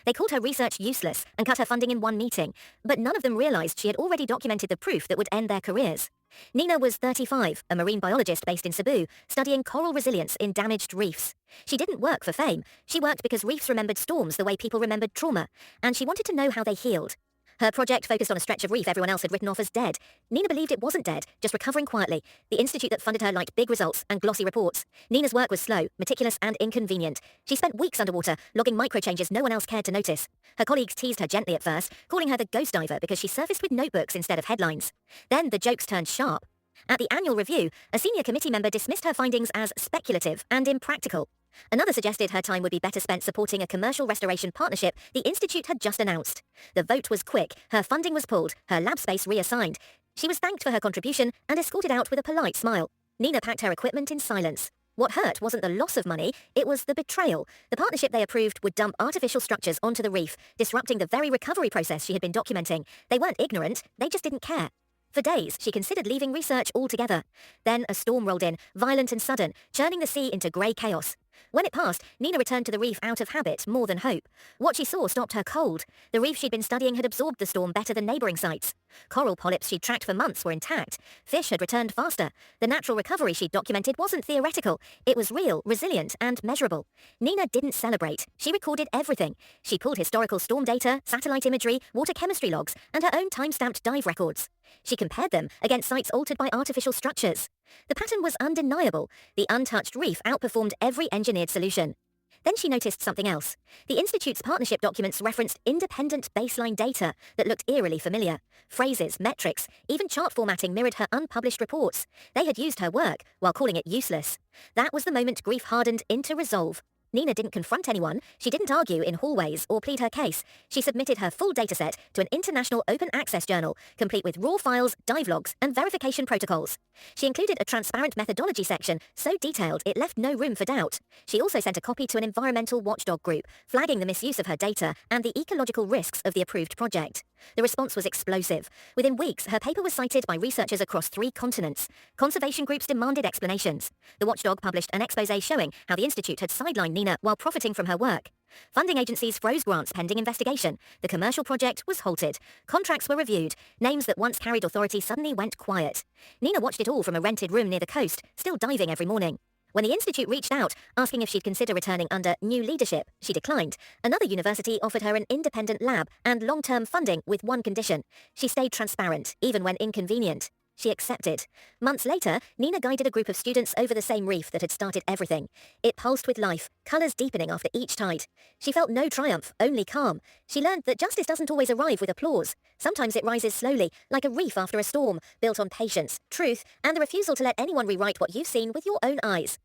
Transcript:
They called her research useless and cut her funding in one meeting, but none of them realized she had already documented the proof that would end their careers. Nina was 35, a marine biologist based in Cebu, studying coral resilience in damaged reefs. She didn't work for fame. She worked because reefs remembered storms the way people remembered trauma, and she wanted to know how they healed. Her project focused on a stretch of reef everyone else had written off as dead. Nina believed it wasn't dead, just recovering quietly. The institute that funded her liked big results and glossy reports. Nina's work was slow, meticulous, and inconvenient. She spent weeks underwater, logging micro-changes no one else cared to notice. Her colleagues teased her gently at first, calling her the ghost diver because she surfaced with notebooks instead of headlines. Then the jokes turned sharp. At the annual review, a senior committee member dismissed her findings as speculative and impractical. Another suggested her time would be better spent supporting a commercial restoration partnership the institute had just announced. The vote was quick, her funding was pulled, her lab space reassigned. She was thanked for her contribution and escorted out with a polite smile. Nina packed her equipment in silence. What hurt wasn't the loss of money, it was the betrayal. The partnership they approved would dump artificial structures onto the reef, disrupting the very recovery process she had been documenting. They weren't ignorant, they just didn't care. For days, she considered leaving research altogether. Then a storm rolled in, violent and sudden, churning the sea into grey chaos. When it passed, Nina returned to the reef out of habit more than hope. What she saw stopped her cold. The reef she'd been studying had absorbed the storm better than neighbouring sites. Coral polyps she'd tracked for months were intact. Fish had returned faster. The natural recovery she'd documented wasn't theoretical. It was real, resilient, and measurable. Nina didn't celebrate. She recorded everything. She pulled historical storm data, satellite imagery, water chemistry logs, and her own time-stamped dive records. She compared them against sites altered by artificial structures. The pattern was undeniable. The untouched reef outperformed every engineered solution. Then she noticed something else. The Institute's partnership documents referenced independent baseline data that looked eerily familiar. Phrases, metrics, even chart formatting mirrored her unpublished reports. They had used her work while calling it useless. That was the moment grief hardened into resolve. Nina didn't confront anyone, she didn't argue in hallways or plead her case. She submitted her full dataset to an international open access journal, complete with raw files, dive logs, and verification protocols. She included a transparent methodology section so detailed it left no room for doubt. She also sent a copy to an environmental watchdog group, flagging the misuse of her data and the ecological risks of the approved project. The response was explosive. Within weeks, her paper was cited by researchers across 3 continents. Conservation groups demanded explanations. The watchdog published an exposé showing how the Institute had sidelined Nina while profiting from her work. Funding agencies froze grants pending investigation. The commercial project was halted. Contracts were reviewed. Names that once carried authority suddenly went quiet. Nina watched it all from a rented room near the coast, still diving every morning. When the Institute reached out, asking if she'd consider returning under new leadership, she declined. Another university offered her an independent lab and long-term funding with one condition. She stayed transparent, even when inconvenient. She accepted. Months later, Nina guided a group of students over the same reef that had started everything. It pulsed with life, colours deepening after each tide. She felt no triumph, only calm. She learned that justice doesn't always arrive with applause. Sometimes it rises slowly, like a reef after a storm, built on patience, truth, and the refusal to let anyone rewrite what you've seen with your own eyes.